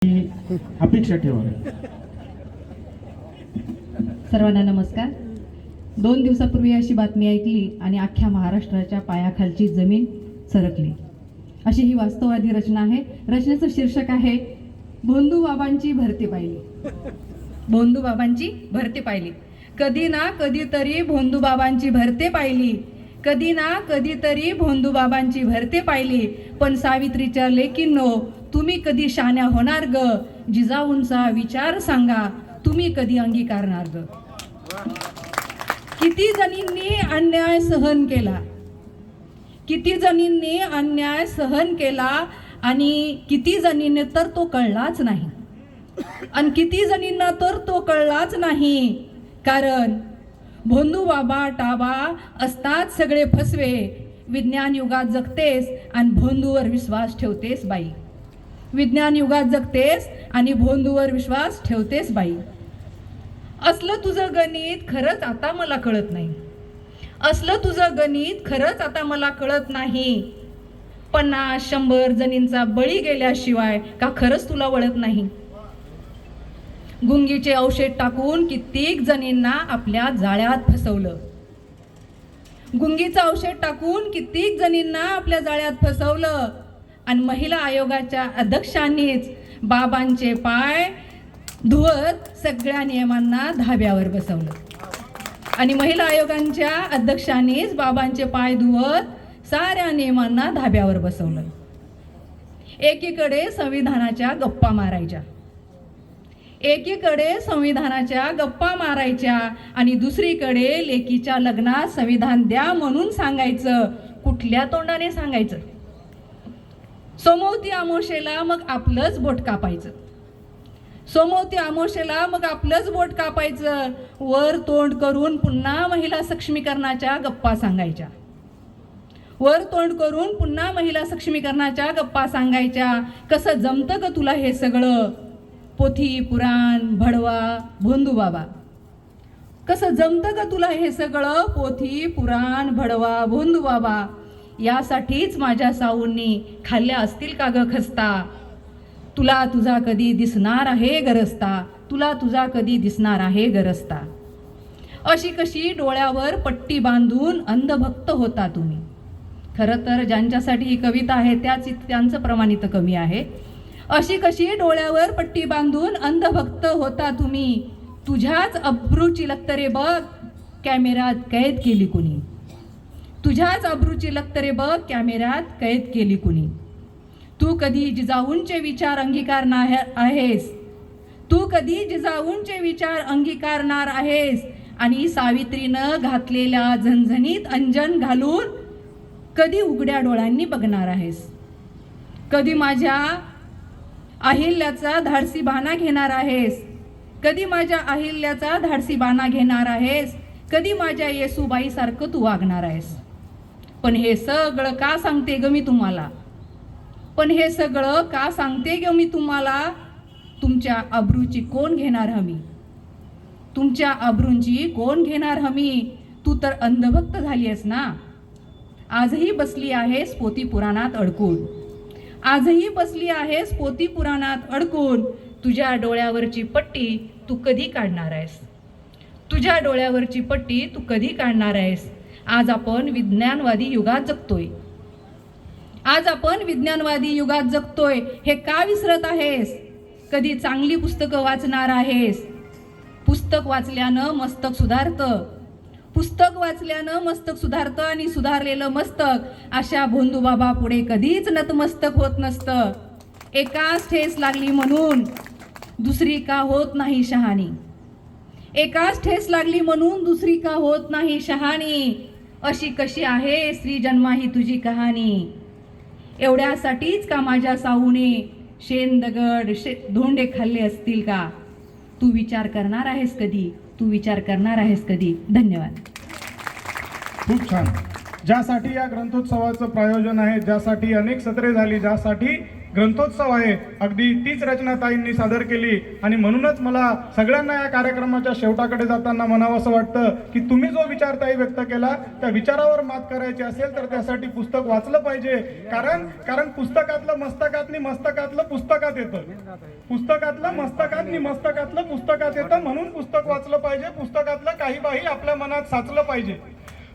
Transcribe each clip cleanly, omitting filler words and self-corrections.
अपेक्षा ठेवा. सर्वांना नमस्कार. 2 दिवसापूर्वी अशी बातमी ऐकली आणि अख्ख्या महाराष्ट्राच्या पायाखालची जमीन सरकली. अशी ही वास्तववादी रचना आहे. रचनेचं शीर्षक आहे भोंदू बाबांची भरती पाहिली. भोंदू बाबांची भरती पाहिली. कधी ना कधीतरी भोंदू बाबांची भरती पाहिली. कधी ना कधीतरी भोंदू बाबांची भरती पाहिली. पण सावित्रीच्या लेकींनो, तुम्ही कधी शाण्या होणार ग? जिजाऊंचा विचार सांगा, तुम्ही कधी अंगीकारणार ग? किती जणींनी अन्याय सहन केला, किती जणींनी अन्याय सहन केला आणि किती जणींनी तर तो कळलाच नाही. आणि किती जणींना तर तो कळलाच नाही. कारण भोंदू बाबा टाबा असतात सगळे फसवे. विज्ञान युगात जगतेस आणि भोंदूवर विश्वास ठेवतेस बाई. विज्ञान युगात जगतेस आणि भोंदूवर विश्वास ठेवतेस बाई. असलं तुझं गणित खरंच आता मला कळत नाही. असलं तुझं गणित खरंच आता मला कळत नाही. 50-100 जणींचा बळी गेल्याशिवाय का खरंच तुला वळत नाही? गुंगीचे औषध टाकून कित्येक जणींना आपल्या जाळ्यात फसवलं. गुंगीचं औषध टाकून कित्येक जणींना आपल्या जाळ्यात फसवलं. आणि महिला आयोगाच्या अध्यक्षांनीच बाबांचे पाय धुवत सगळ्या नियमांना धाब्यावर बसवलं. आणि महिला आयोगांच्या अध्यक्षांनीच बाबांचे पाय धुवत साऱ्या नियमांना धाब्यावर बसवलं. एकीकडे संविधानाच्या गप्पा मारायच्या, एकीकडे संविधानाच्या गप्पा मारायच्या आणि दुसरीकडे लेकीच्या लग्नात संविधान द्या म्हणून सांगायचं. कुठल्या तोंडाने सांगायचं? सोमवती अमावस्येला मग आपलंच बोट कापायचं. सोमवती अमावस्येला मग आपलंच बोट कापायचं. वर तोंड करून पुन्हा महिला सक्षमीकरणाच्या गप्पा सांगायच्या. वर तोंड करून पुन्हा महिला सक्षमीकरणाच्या गप्पा सांगायच्या. कसं जमतं ग तुला हे सगळं? पोथी पुराण भडवा भोंदू बाबा, कसं जमतं ग तुला हे सगळं? पोथी पुराण भडवा भोंदू बाबा. यासाठीच माझ्या साऊंनी खाल्ल्या असतील का ग खस्ता? तुला तुझा कधी दिसणार आहे गरजता, तुला तुझा कधी दिसणार आहे गरजता. अशी कशी डोळ्यावर पट्टी बांधून अंधभक्त होता तुम्ही. खरं तर ज्यांच्यासाठी ही कविता आहे त्यांचं प्रमाण इथं कमी आहे. अशी कशी डोळ्यावर पट्टी बांधून अंधभक्त होता तुम्ही. तुझ्याच अब्रूची लक्तरे बघ कॅमेऱ्यात कैद केली कुणी. तुझ्याच अब्रूची लक्तरे बघ कॅमेऱ्यात कैद केली कुणी. तू कधी जिजाऊंचे विचार अंगीकारणार आहेस? तू कधी जिजाऊंचे विचार अंगीकारणार आहेस? आणि सावित्रीनं घातलेल्या झणझणीत अंजन घालून कधी उघड्या डोळ्यांनी बघणार आहेस? कधी माझ्या अहिल्याचा धाडसी बाणा घेणार आहेस? कधी माझ्या अहिल्याचा धाडसी बाणा घेणार आहेस? कधी माझ्या येसूबाईसारखं तू वागणार आहेस? पण हे सगळं का सांगते ग मी तुम्हाला? पण हे सगळं का सांगते ग मी तुम्हाला? तुमच्या अब्रूची कोण घेणार हमी? तुमच्या अब्रूंची कोण घेणार हमी? तू तर अंधभक्त झाली आहेस ना. आजही बसली आहेस पोथी पुराणात अडकून. आजही बसली आहेस पोथी पुराणात अडकून. तुझ्या डोळ्यावरची पट्टी तू कधी काढणार आहेस? तुझ्या डोळ्यावरची पट्टी तू कधी काढणार आहेस? आज आपण विज्ञानवादी युगात जगतोय. आज आपण विज्ञानवादी युगात जगतोय. हे का विसरत आहेस? कधी चांगली पुस्तकं वाचणार आहेस? पुस्तक वाचल्यानं मस्तक सुधारतं. पुस्तक वाचल्यानं मस्तक सुधारतं आणि सुधारलेलं मस्तक अशा भोंदू बाबा पुढे कधीच नतमस्तक होत नसतं. एकाच ठेस लागली म्हणून दुसरी का होत नाही शहाणी. एकाच ठेस लागली म्हणून दुसरी का होत नाही शहाणी. अशी कशी आहे स्त्री जन्मा ही तुझी कहाणी. एवढ्यासाठीच का माझ्या साऊने शेण दगड धोंडे खाल्ले असतील का? तू विचार करणार आहेस कधी? तू विचार करणार आहेस कधी? धन्यवाद. खूप छान. ज्यासाठी या ग्रंथोत्सवाचं प्रायोजन आहे, ज्यासाठी अनेक सत्रे झाली, ज्यासाठी ग्रंथोत्सव आहे, अगदी तीच रचना ताईंनी सादर केली. आणि म्हणूनच मला सगळ्यांना या कार्यक्रमाच्या शेवटाकडे जाताना म्हणावं असं वाटतं की तुम्ही जो विचार ताई व्यक्त केला त्या विचारावर मात करायची असेल तर त्यासाठी पुस्तक वाचलं पाहिजे. कारण पुस्तकातलं मस्तकातनी मस्तकातलं पुस्तकात येतं, पुस्तकातलं मस्तकातनी मस्तकातलं पुस्तकात येतं. म्हणून पुस्तक वाचलं पाहिजे, पुस्तकातलं काही बाही आपल्या मनात साचलं पाहिजे.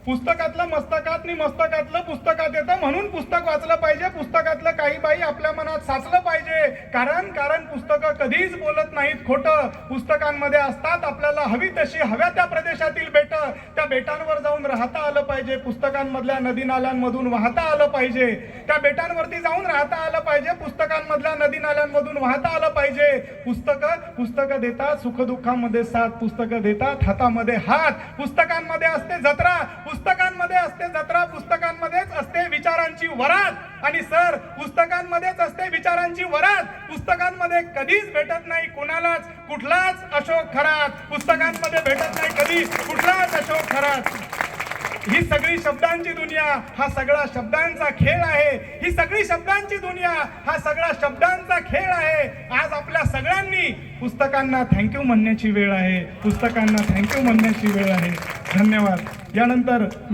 पुस्तकातलं मस्तकातनी मस्तकातलं पुस्तकात येतं म्हणून पुस्तक वाचलं पाहिजे, पुस्तकातलं काही बाई आपल्या मनात साचलं पाहिजे. कारण पुस्तकं कधीच बोलत नाहीत खोटं. पुस्तकांमध्ये असतात आपल्याला हवी तशी हव्या त्या प्रदेशातील बेटं, त्या बेटांवर जाऊन राहता आलं पाहिजे, पुस्तकांमधल्या नदी नाल्यांमधून वाहता आलं पाहिजे, त्या बेटांवरती जाऊन राहता आलं पाहिजे, पुस्तकांमधल्या नदी नाल्यांमधून वाहता आलं पाहिजे. पुस्तकं देतात, सुखदुःखामध्ये साथ पुस्तकं देतात, हातामध्ये हात. पुस्तकांमध्ये असते जत्रा, पुस्तकांमध्ये असते जत्रा, पुस्तकांमध्येच असते विचारांची वरात. आणि सर, पुस्तकांमध्येच असते विचारांची वरात. पुस्तकांमध्ये कधीच भेटत नाही कोणालाच कुठलाच अशोक खरात. पुस्तकांमध्ये भेटत नाही कधी कुठलाच अशोक खरात. ही सगळी शब्दांची दुनिया हा सगळा शब्दांचा खेळ आहे. ही सगळी शब्दांची दुनिया हा सगळा शब्दांचा खेळ आहे. आज आपल्या सगळ्यांनी पुस्तकांना थँक्यू म्हणण्याची वेळ आहे, पुस्तकांना थँक्यू म्हणण्याची वेळ आहे. धन्यवाद. यानंतर मी